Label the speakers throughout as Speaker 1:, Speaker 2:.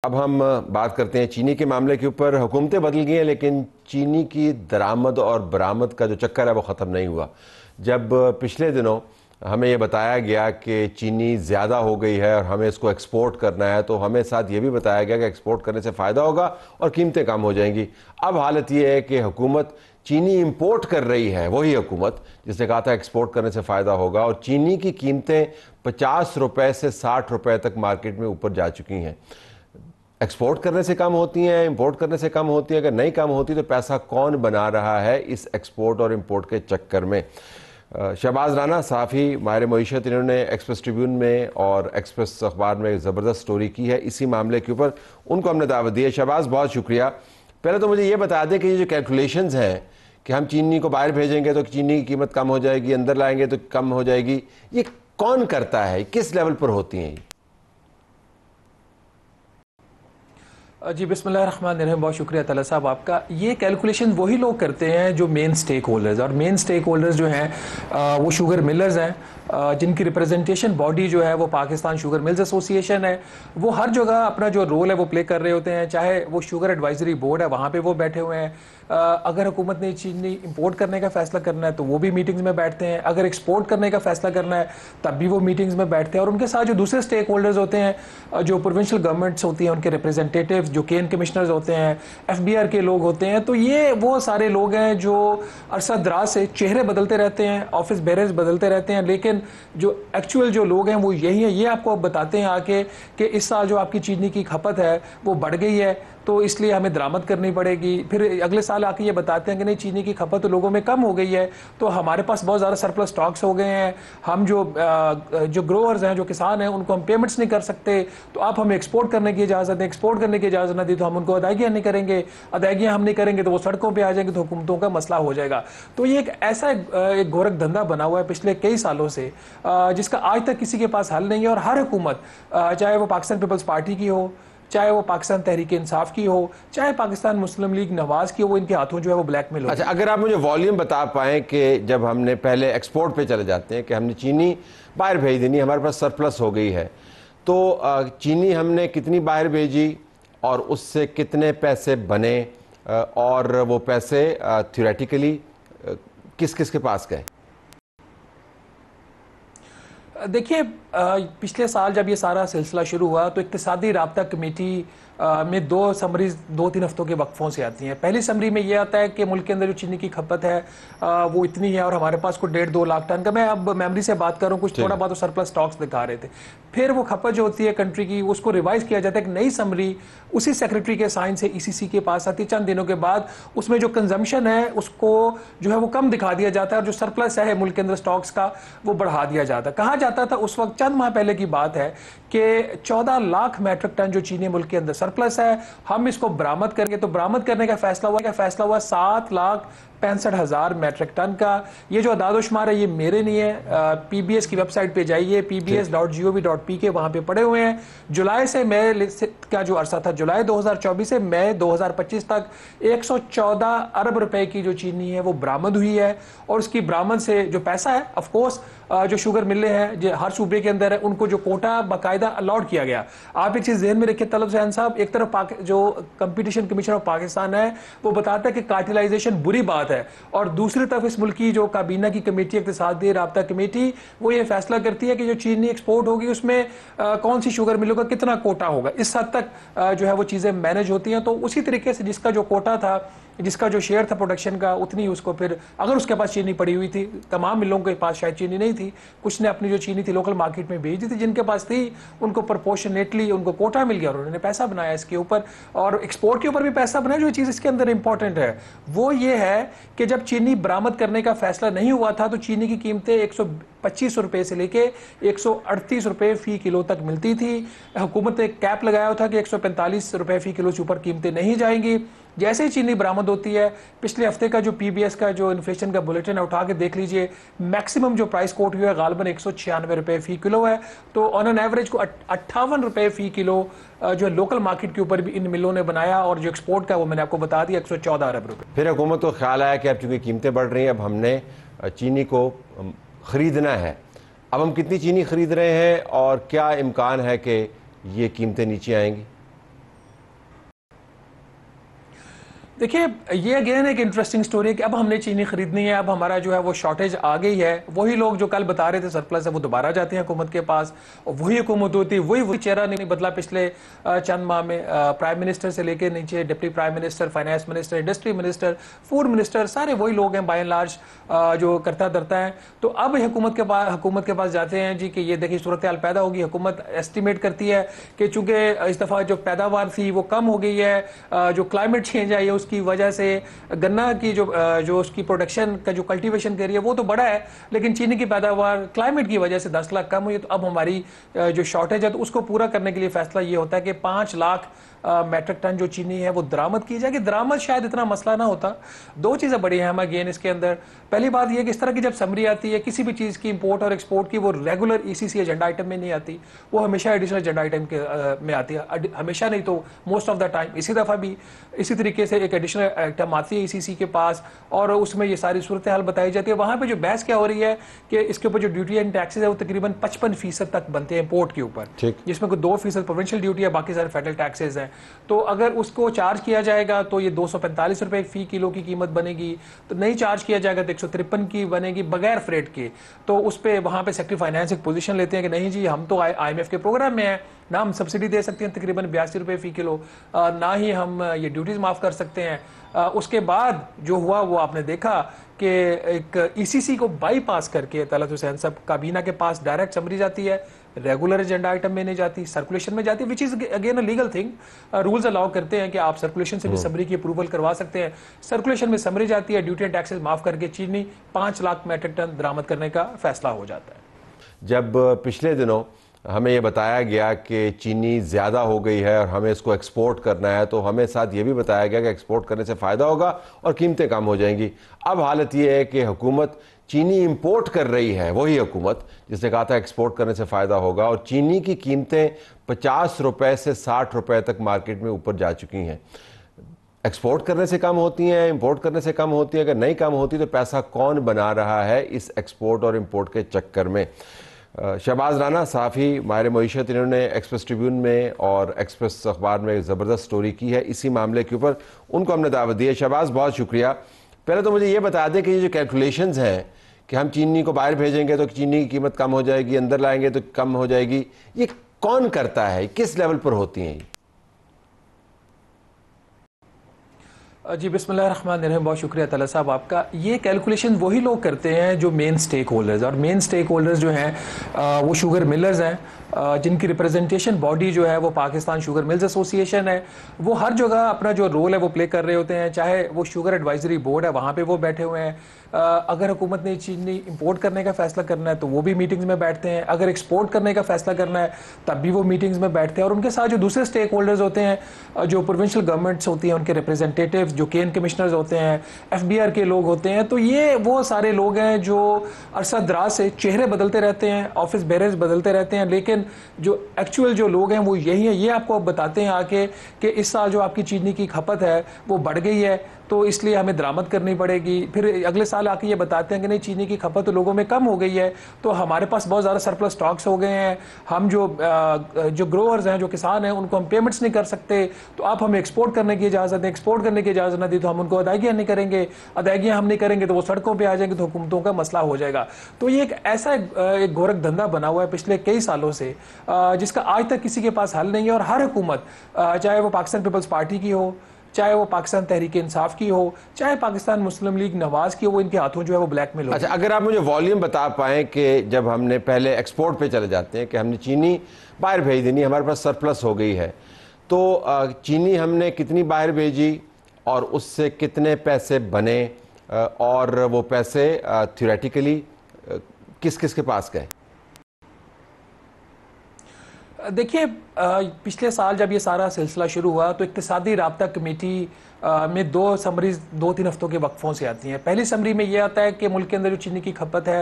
Speaker 1: अब हम बात करते हैं चीनी के मामले के ऊपर। हुकूमतें बदल गई हैं लेकिन चीनी की दरामद और बरामद का जो चक्कर है वो ख़त्म नहीं हुआ। जब पिछले दिनों हमें ये बताया गया कि चीनी ज़्यादा हो गई है और हमें इसको एक्सपोर्ट करना है, तो हमें साथ ये भी बताया गया कि एक्सपोर्ट करने से फ़ायदा होगा और कीमतें कम हो जाएंगी। अब हालत ये है कि हुकूमत चीनी इंपोर्ट कर रही है, वही हुकूमत जिसने कहा था एक्सपोर्ट करने से फ़ायदा होगा, और चीनी की कीमतें 50 रुपये से 60 रुपये तक मार्केट में ऊपर जा चुकी हैं। एक्सपोर्ट करने से कम होती हैं, इंपोर्ट करने से कम होती है। अगर नहीं कम होती तो पैसा कौन बना रहा है इस एक्सपोर्ट और इंपोर्ट के चक्कर में? शहबाज राना साफ़ी माहिर मईशत, इन्होंने एक्सप्रेस ट्रिब्यून में और एक्सप्रेस अखबार में ज़बरदस्त स्टोरी की है इसी मामले के ऊपर। उनको हमने दावत दी है। शहबाज, बहुत शुक्रिया। पहले तो मुझे ये बता दें कि ये जो कैलकुलेशंस हैं कि हम चीनी को बाहर भेजेंगे तो चीनी की कीमत कम हो जाएगी, अंदर लाएंगे तो कम हो जाएगी, ये कौन करता है, किस लेवल पर होती हैं?
Speaker 2: जी बिस्मिल्लाहिर्रहमानिर्रहीम, बहुत शुक्रिया तला साहब आपका। ये कैलकुलेशन वही लोग करते हैं जो मेन स्टेक होल्डर्स, और मेन स्टेक होल्डर्स जो हैं वो शुगर मिलर्स हैं, जिनकी रिप्रेजेंटेशन बॉडी जो है वो पाकिस्तान शुगर मिल्स एसोसिएशन है। वो हर जगह अपना जो रोल है वो प्ले कर रहे होते हैं, चाहे वो शुगर एडवाइजरी बोर्ड है वहाँ पे वो बैठे हुए हैं। अगर हुकूमत ने चीनी इंपोर्ट करने का फैसला करना है तो वो भी मीटिंग्स में बैठते हैं, अगर एक्सपोर्ट करने का फैसला करना है तब भी वो मीटिंग्स में बैठते हैं। और उनके साथ जो दूसरे स्टेक होल्डर्स होते हैं, जो प्रोविंशियल गवर्नमेंट्स होती हैं, उनके रिप्रेजेंटेटिव, जो केन कमिश्नर्स होते हैं, FBR के लोग होते हैं, तो ये वो सारे लोग हैं जो अरसा दराज से चेहरे बदलते रहते हैं, ऑफिस बेरर्स बदलते रहते हैं, लेकिन जो एक्चुअल जो लोग हैं वो यही है। ये आपको बताते हैं आके कि इस साल जो आपकी चीनी की खपत है वो बढ़ गई है तो इसलिए हमें दरामद करनी पड़ेगी। फिर अगले साल आके ये बताते हैं कि नहीं, चीनी की खपत तो लोगों में कम हो गई है तो हमारे पास बहुत ज़्यादा सरप्लस स्टॉक्स हो गए हैं, हम जो ग्रोअर्स हैं, जो किसान हैं, उनको हम पेमेंट्स नहीं कर सकते, तो आप हमें एक्सपोर्ट करने की इजाज़त दें। एक्सपोर्ट करने की इजाज़त ना दी तो हम उनको अदायगियाँ नहीं करेंगे, अदायगियाँ हम नहीं करेंगे तो वो सड़कों पर आ जाएंगे, तो हुकूमतों का मसला हो जाएगा। तो ये एक ऐसा एक गोरख धंधा बना हुआ है पिछले कई सालों से, जिसका आज तक किसी के पास हल नहीं है। और हर हुकूमत, चाहे वो पाकिस्तान पीपल्स पार्टी की हो, चाहे वो पाकिस्तान तहरीक इंसाफ की हो, चाहे पाकिस्तान मुस्लिम लीग नवाज की हो, वो इनके हाथों जो है वो ब्लैकमेल हो।
Speaker 1: अच्छा, अगर आप मुझे वॉल्यूम बता पाएँ कि जब हमने पहले एक्सपोर्ट पे चले जाते हैं कि हमने चीनी बाहर भेज देनी, हमारे पास सरप्लस हो गई है, तो चीनी हमने कितनी बाहर भेजी और उससे कितने पैसे बने, और वो पैसे थ्योरेटिकली किस किस के पास गए?
Speaker 2: देखिए, पिछले साल जब ये सारा सिलसिला शुरू हुआ तो इक्तिसादी राब्ता कमेटी में दो समरीज 2-3 हफ्तों के वक्फों से आती हैं। पहली समरी में ये आता है कि मुल्क के अंदर जो चीनी की खपत है वो इतनी है और हमारे पास कोई 1.5-2 लाख टन का, मैं अब मेमोरी से बात कर रहा हूँ, कुछ थोड़ा बहुत सरप्लस स्टॉक्स दिखा रहे थे। फिर वो खपत जो होती है कंट्री की, उसको रिवाइज किया जाता है, एक नई समरी उसी सेक्रेटरी के साइन से ECC के पास आती है। चंद दिनों के बाद उसमें जो कंजम्पशन है उसको जो है वो कम दिखा दिया जाता है और जो सरप्लस है मुल्क के अंदर स्टॉक्स का वो बढ़ा दिया जाता है। कहा जाता था उस वक्त, चंद माह पहले की बात है, कि 14 लाख मैट्रिक टन जो चीनी मुल्क के अंदर सरप्लस है, हम इसको बरामद करेंगे। तो बरामद करने का फैसला हुआ 7,65,000 मैट्रिक टन का। ये जो अदाद-ओ-शुमार है ये मेरे नहीं है, PBS की वेबसाइट पे जाइए, pbs.gov.pk, वहां पे पड़े हुए हैं। जुलाई से मई का जो अरसा था, जुलाई 2024 से मई 2025 तक 114 अरब रुपए की जो चीनी है वो बरामद हुई है। और उसकी बरामद से जो पैसा है, ऑफकोर्स जो शुगर मिले हैं जो हर सूबे के अंदर है, उनको जो कोटा बाकायदा अलॉट किया गया। आप एक चीज ध्यान में रखिए तलब हुसैन साहब, एक तरफ जो कंपटीशन कमीशन ऑफ पाकिस्तान है वो बताता है कि कार्टेलाइजेशन बुरी बात है, और दूसरी तरफ इस मुल्क की जो काबीना की कमेटी, इक्तिसादी राब्ता कमेटी, वो ये फैसला करती है कि जो चीनी एक्सपोर्ट होगी उसमें कौन सी शुगर मिलोगा, कितना कोटा होगा। इस हद तक जो है वो चीजें मैनेज होती हैं। तो उसी तरीके से जिसका जो कोटा था, जिसका जो शेयर था प्रोडक्शन का, उतनी उसको फिर, अगर उसके पास चीनी पड़ी हुई थी, तमाम मिलों के पास शायद चीनी नहीं थी, कुछ ने अपनी जो चीनी थी लोकल मार्केट में भेज दी थी, जिनके पास थी उनको प्रोपोर्शनेटली उनको कोटा मिल गया और उन्होंने पैसा बनाया इसके ऊपर, और एक्सपोर्ट के ऊपर भी पैसा बनाया। जो चीज़ इसके अंदर इंपॉर्टेंट है वो ये है कि जब चीनी बरामद करने का फैसला नहीं हुआ था तो चीनी की कीमतें 125 रुपये से लेके 138 रुपये फी किलो तक मिलती थी। हुकूमत ने कैप लगाया था कि 145 रुपये फी किलो से ऊपर कीमतें नहीं जाएंगी। जैसे ही चीनी बरामद होती है, पिछले हफ्ते का जो PBS का जो इन्फ्लेशन का बुलेटिन है उठा के देख लीजिए, मैक्सिमम जो प्राइस कोट हुआ है गालबन 196 रुपये फी किलो है। तो ऑन एन एवरेज को 58 रुपये फी किलो जो लोकल मार्केट के ऊपर भी इन मिलों ने बनाया, और जो एक्सपोर्ट का वो मैंने आपको बता दिया 114 अरब रुपये।
Speaker 1: फिर हुकूमत को ख्याल आया कि अब चूंकि कीमतें बढ़ रही हैं, अब हमने चीनी को खरीदना है। अब हम कितनी चीनी खरीद रहे हैं और क्या इम्कान है कि ये कीमतें नीचे आएंगी?
Speaker 2: देखिए, ये अगेन एक इंटरेस्टिंग स्टोरी है कि अब हमने चीनी खरीदनी है, अब हमारा जो है वो शॉर्टेज आ गई है। वही लोग जो कल बता रहे थे सरप्लस है, वो दोबारा जाते हैं हुकूमत के पास, और वही हुकूमत होती है, वही चेहरा नहीं बदला पिछले चंद माह में। प्राइम मिनिस्टर से लेके नीचे deputy prime minister, finance minister, industry minister, food minister, सारे वही लोग हैं बाय एंड लार्ज जो करता धरता है। तो अब हुकूमत के पास जाते हैं जी कि ये देखिए सूरत हाल पैदा होगी। हुकूमत एस्टिमेट करती है कि चूंकि इस दफ़ा जो पैदावार थी वो कम हो गई है, जो क्लाइमेट चेंज आई है उसकी वजह से गन्ना की जो उसकी प्रोडक्शन का जो कल्टीवेशन कर रही है वो तो बड़ा है, लेकिन चीनी की पैदावार क्लाइमेट की वजह से 10 लाख कम हुई है। तो अब हमारी जो शॉर्टेज है तो उसको पूरा करने के लिए फैसला ये होता है कि 5 लाख मैट्रिक टन जो चीनी है वो दरामद की जाएगी। दरामद शायद इतना मसला ना होता। दो चीज़ें बड़ी अहम अगेन इसके अंदर। पहली बात यह कि इस तरह की जब समरी आती है किसी भी चीज़ की इंपोर्ट और एक्सपोर्ट की, वो रेगुलर ईसीसी एजेंडा आइटम में नहीं आती, वो हमेशा एडिशनल एजेंडा आइटम में आती है। हमेशा नहीं तो मोस्ट ऑफ द टाइम। इसी दफ़ा भी इसी तरीके से एक एडिशनल आइटम आती है ईसीसी के पास और उसमें ये सारी सूरत हाल बताई जाती है। वहाँ पर जो बहस क्या हो रही है कि इसके ऊपर जो ड्यूटी एंड टैक्सेज है वो तकरीबन 55% तक बनते हैं इंपोर्ट के ऊपर, जिसमें कोई 2% प्रोविंशियल ड्यूटी है, बाकी सारे फेडरल टैक्सेज हैं। तो अगर उसको चार्ज किया जाएगा तो ये 245 रुपए फी किलो की कीमत बनेगी। तो नहीं चार्ज किया जाएगा तो 153 की बनेगी बगैर फ्रेट के। तो उस पर वहाँ पे सेक्रेटरी फाइनेंस एक पोजीशन लेते हैं कि नहीं जी, हम तो IMF के प्रोग्राम में हैं, ना हम सब्सिडी दे सकते हैं तकरीबन 82 रुपए फी किलो, ना ही हम ये ड्यूटीज माफ कर सकते हैं। उसके बाद जो हुआ वो आपने देखा कि एक ईसीसी को बाईपास करके तलत हुसैन साहब काबीना के पास डायरेक्ट समरी जाती है, रेगुलर एजेंडा आइटम में नहीं जाती, सर्कुलेशन में जाती है, which is again a legal thing. Rules allow करते हैं कि आप सर्कुलेशन से भी समरी की अप्रूवल करवा सकते हैं। सर्कुलेशन में समरी जाती है, ड्यूटी एंड टैक्सेस माफ करके चीनी 5 लाख मैट्रिक टन दरामद करने का फैसला हो जाता है।
Speaker 1: जब पिछले दिनों हमें ये बताया गया कि चीनी ज़्यादा हो गई है और हमें इसको एक्सपोर्ट करना है, तो हमें साथ ये भी बताया गया कि एक्सपोर्ट करने से फ़ायदा होगा और कीमतें कम हो जाएंगी। अब हालत ये है कि हुकूमत चीनी इंपोर्ट कर रही है, वही हुकूमत जिसने कहा था एक्सपोर्ट करने से फ़ायदा होगा, और चीनी की कीमतें 50 रुपये से 60 रुपये तक मार्केट में ऊपर जा चुकी हैं। एक्सपोर्ट करने से कम होती हैं, इंपोर्ट करने से कम होती है। अगर नहीं कम होती तो पैसा कौन बना रहा है इस एक्सपोर्ट और इंपोर्ट के चक्कर में? शहबाज राना साफ़ी माहिर मईशत, इन्होंने एक्सप्रेस ट्रिब्यून में और एक्सप्रेस अखबार में ज़बरदस्त स्टोरी की है इसी मामले के ऊपर, उनको हमने दावत दी है। शहबाज, बहुत शुक्रिया। पहले तो मुझे ये बता दें कि ये जो कैलकुलेशंस हैं कि हम चीनी को बाहर भेजेंगे तो चीनी की कीमत कम हो जाएगी, अंदर लाएंगे तो कम हो जाएगी, ये कौन करता है, किस लेवल पर होती हैं?
Speaker 2: जी बिस्मिल्लाहिर्रहमानिर्रहीम, बहुत शुक्रिया तला साहब आपका। ये कैलकुलेशन वही लोग करते हैं जो मेन स्टेक होल्डर्स, और मेन स्टेक होल्डर्स जो हैं वो शुगर मिलर्स हैं, जिनकी रिप्रेजेंटेशन बॉडी जो है वो पाकिस्तान शुगर मिल्स एसोसिएशन है। वो हर जगह अपना जो रोल है वो प्ले कर रहे होते हैं, चाहे वो शुगर एडवाइजरी बोर्ड है वहाँ पे वो बैठे हुए हैं। अगर हुकूमत ने चीनी इंपोर्ट करने का फैसला करना है तो वो भी मीटिंग्स में बैठते हैं, अगर एक्सपोर्ट करने का फैसला करना है तब भी वो मीटिंग्स में बैठते हैं। और उनके साथ जो दूसरे स्टेक होल्डर्स होते हैं, जो प्रोविंशियल गवर्नमेंट्स होती हैं, उनके रिप्रेजेंटेटिव, जो केन कमिश्नर्स होते हैं, FBR के लोग होते हैं, तो ये वो सारे लोग हैं जो अरसा दराज से चेहरे बदलते रहते हैं, ऑफिस बेरर्स बदलते रहते हैं, लेकिन जो एक्चुअल जो लोग हैं वो यही है। ये आपको बताते हैं आके कि इस साल जो आपकी चीनी की खपत है वो बढ़ गई है तो इसलिए हमें दरामद करनी पड़ेगी। फिर अगले साल आके ये बताते हैं कि नहीं, चीनी की खपत तो लोगों में कम हो गई है तो हमारे पास बहुत ज़्यादा सरप्लस स्टॉक्स हो गए हैं, हम जो ग्रोअर्स हैं, जो किसान हैं, उनको हम पेमेंट्स नहीं कर सकते, तो आप हमें एक्सपोर्ट करने की इजाज़त दें। एक्सपोर्ट करने की इजाज़त ना दी तो हम उनको अदायगियाँ नहीं करेंगे, अदायगियाँ हम नहीं करेंगे तो वो सड़कों पर आ जाएंगे, तो हुकूमतों का मसला हो जाएगा। तो ये एक ऐसा एक गोरख धंधा बना हुआ है पिछले कई सालों से, जिसका आज तक किसी के पास हल नहीं है। और हर हुकूमत, चाहे वो पाकिस्तान पीपल्स पार्टी की हो, चाहे वो पाकिस्तान तहरीक इंसाफ की हो, चाहे पाकिस्तान मुस्लिम लीग नवाज की हो, वो इनके हाथों जो है वो ब्लैकमेल हो।
Speaker 1: अच्छा, अगर आप मुझे वॉल्यूम बता पाएँ कि जब हमने पहले एक्सपोर्ट पे चले जाते हैं कि हमने चीनी बाहर भेज देनी, हमारे पास सरप्लस हो गई है, तो चीनी हमने कितनी बाहर भेजी और उससे कितने पैसे बने, और वो पैसे थ्योरेटिकली किस किस के पास गए?
Speaker 2: देखिए, पिछले साल जब ये सारा सिलसिला शुरू हुआ तो इक्तिसादी राब्ता कमेटी में 2 समरीज 2-3 हफ्तों के वक्फों से आती हैं। पहली समरी में ये आता है कि मुल्क के अंदर जो चीनी की खपत है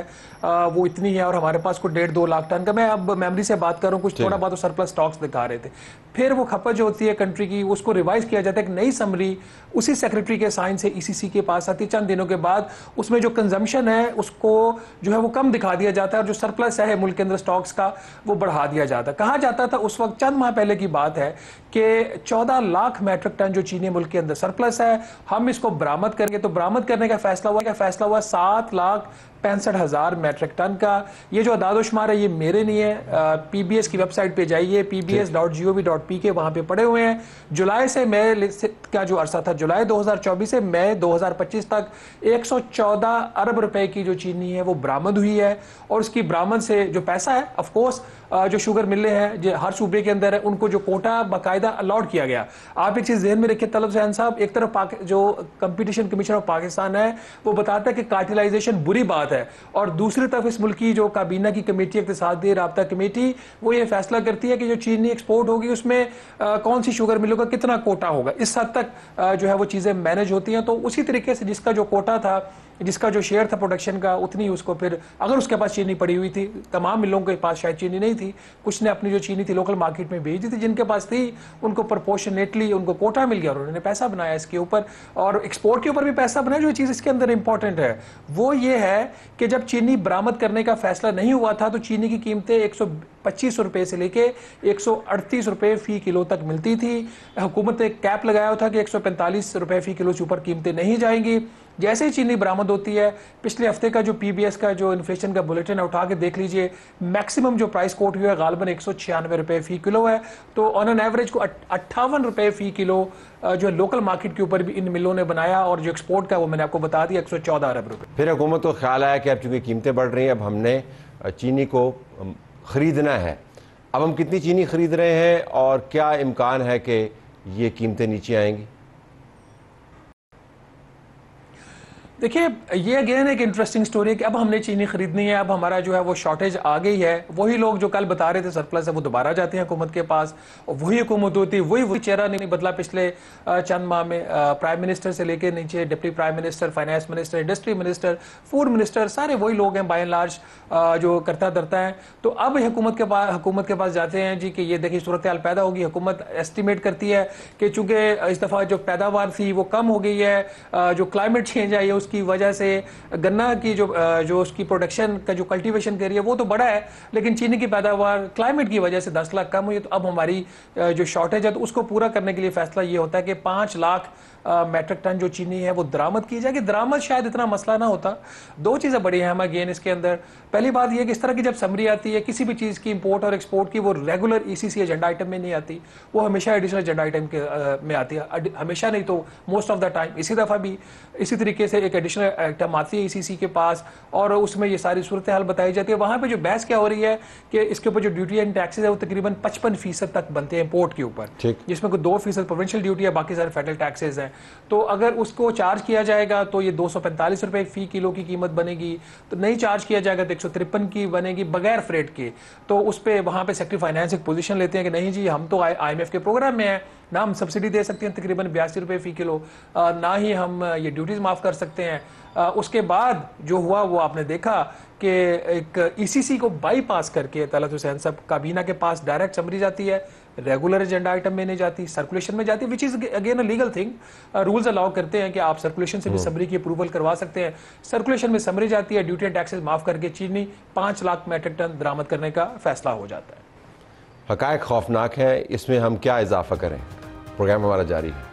Speaker 2: वो इतनी है और हमारे पास को 1.5-2 लाख टन का, मैं अब मेमोरी से बात कर रहा हूँ, कुछ थोड़ा बहुत सरप्लस स्टॉक्स दिखा रहे थे। फिर वो खपत जो होती है कंट्री की, उसको रिवाइज किया जाता है, एक नई समरी उसी सेक्रेटरी के साइन से ECC के पास आती है। चंद दिनों के बाद उसमें जो कंजम्पशन है उसको जो है वो कम दिखा दिया जाता है और जो सरप्लस है मुल्क के अंदर स्टॉक्स का वो बढ़ा दिया जाता है। कहाँ जाता था उस वक्त, चंद माह पहले की बात है, कि 14 लाख मैट्रिक टन जो चीनी मुल्क के अंदर सरप्लस है, हम इसको बरामद करेंगे। तो बरामद करने का फैसला हुआ 7,65,000 मैट्रिक टन का। ये जो अदाद-ओ-शुमार है ये मेरे नहीं है, पीबीएस की वेबसाइट पे जाइए, pbs.gov.pk, वहां पे पड़े हुए हैं। जुलाई से मई का जो अरसा था, जुलाई 2024 से मई 2025 तक 114 अरब रुपए की जो चीनी है वो बरामद हुई है। और उसकी बरामद से जो पैसा है, ऑफ कोर्स जो शुगर मिलें हैं जो हर सूबे के अंदर है, उनको जो कोटा बाकायदा अलॉट किया गया। आप एक चीज ज़हन में रखिए तलब हुसैन साहब, एक तरफ जो कंपटीशन कमीशन ऑफ पाकिस्तान है वो बताता है कि कार्टेलाइजेशन बुरी बात है, और दूसरी तरफ इस मुल्क की जो काबीना की कमेटी, इक़्तिसादी राब्ता कमेटी, वो ये फैसला करती है कि जो चीनी एक्सपोर्ट होगी उसमें कौन सी शुगर मिलों का कितना कोटा होगा। इस हद तक जो है वो चीज़ें मैनेज होती हैं। तो उसी तरीके से जिसका जो कोटा था, जिसका जो शेयर था प्रोडक्शन का, उतनी उसको फिर, अगर उसके पास चीनी पड़ी हुई थी, तमाम मिलों के पास शायद चीनी नहीं थी, कुछ ने अपनी जो चीनी थी लोकल मार्केट में भेज दी थी, जिनके पास थी उनको प्रोपोर्शनेटली उनको कोटा मिल गया और उन्होंने पैसा बनाया इसके ऊपर, और एक्सपोर्ट के ऊपर भी पैसा बनाया। जो चीज़ इसके अंदर इंपॉर्टेंट है वो ये है कि जब चीनी बरामद करने का फैसला नहीं हुआ था तो चीनी की कीमतें 125 रुपए से लेके 138 रुपए फी किलो तक मिलती थी। हुकूमत ने कैप लगाया था कि 145 रुपए फी किलो से ऊपर कीमतें नहीं जाएंगी। जैसे ही चीनी बरामद होती है, पिछले हफ्ते का जो पीबीएस का जो इन्फ्लेशन का बुलेटिन है उठा के देख लीजिए, मैक्सिमम जो प्राइस कोट हुआ है गालिबन 196 रुपए फी किलो है। तो ऑन एन एवरेज को 58 रुपए फी किलो जो लोकल मार्केट के ऊपर भी इन मिलों ने बनाया, और जो एक्सपोर्ट का वो मैंने आपको बता दिया 114 अरब रुपए।
Speaker 1: फिर हुकूमत को ख्याल आया कि अब चूंकि कीमतें बढ़ रही हैं, अब हमने चीनी को खरीदना है। अब हम कितनी चीनी खरीद रहे हैं और क्या इम्कान है कि ये कीमतें नीचे आएंगी?
Speaker 2: देखिए, ये अगेन एक इंटरेस्टिंग स्टोरी है कि अब हमने चीनी खरीदनी है, अब हमारा जो है वो शॉर्टेज आ गई है। वही लोग जो कल बता रहे थे सरप्लस है वो दोबारा जाते हैं हुकूमत के पास, और वही हुकूमत होती है, वही चेहरा नहीं बदला पिछले चंद माह में। प्राइम मिनिस्टर से लेकर नीचे deputy prime minister, finance minister, industry minister, food minister, सारे वही लोग हैं बाय एंड लार्ज जो करता धरता है। तो अब हुकूमत के पास जाते हैं जी कि ये देखिए सूरत हाल पैदा होगी। हुकूमत एस्टिमेट करती है कि चूंकि इस दफ़ा जो पैदावार थी वो कम हो गई है, जो क्लाइमेट चेंज है उसकी वजह से गन्ना की जो उसकी प्रोडक्शन का जो कल्टीवेशन कर रही है वो तो बड़ा है, लेकिन चीनी की पैदावार क्लाइमेट की वजह से 10 लाख कम हुई है। तो अब हमारी जो शॉर्टेज है तो उसको पूरा करने के लिए फैसला ये होता है कि 5 लाख मैट्रिक टन जो चीनी है वो दरामद की जाएगी। दरामद शायद इतना मसला ना होता। दो चीज़ें बड़ी हैं अगेन इसके अंदर। पहली बात यह कि इस तरह की जब समरी आती है किसी भी चीज़ की इंपोर्ट और एक्सपोर्ट की, वो रेगुलर ईसीसी एजेंडा आइटम में नहीं आती, वो हमेशा एडिशनल एजेंडा आइटम में आती है। हमेशा नहीं तो मोस्ट ऑफ द टाइम। इसी दफ़ा भी इसी तरीके से एक एडिशनल आइटम आती है ईसीसी के पास, और उसमें ये सारी सूरत हाल बताई जाती है। वहाँ पर जो बहस क्या हो रही है कि इसके ऊपर जो ड्यूटी एंड टैक्सेज है वो तकरीबन 55% तक बनते हैं इंपोर्ट के ऊपर, जिसमें कोई 2% प्रोविंशियल ड्यूटी है, बाकी सारे फेडरल टैक्सेज हैं। तो अगर उसको चार्ज किया जाएगा तो ये 245 रुपए फी किलो की कीमत बनेगी। तो नहीं चार्ज किया जाएगा तो 153 की बनेगी बगैर फ्रेट के। तो उस पर वहाँ पे सेक्रेटरी फाइनेंस एक पोजीशन लेते हैं कि नहीं जी, हम तो IMF के प्रोग्राम में हैं, ना हम सब्सिडी दे सकते हैं तकरीबन 82 रुपए फी किलो, ना ही हम ये ड्यूटीज माफ कर सकते हैं। उसके बाद जो हुआ वो आपने देखा कि एक ईसीसी को बाईपास करके तलत हुसैन साहब काबीना के पास डायरेक्ट समरी जाती है, रेगुलर एजेंडा आइटम में नहीं जाती, सर्कुलेशन में जाती है, which is again a legal thing. Rules allow करते हैं कि आप सर्कुलेशन से भी समरी की अप्रूवल करवा सकते हैं। सर्कुलेशन में समरी जाती है, ड्यूटी एंड टैक्सेस माफ करके चीनी 5 लाख मैट्रिक टन दरामद करने का फैसला हो जाता है।
Speaker 1: हकायक खौफनाक है, इसमें हम क्या इजाफा करें? प्रोग्राम हमारा जारी है।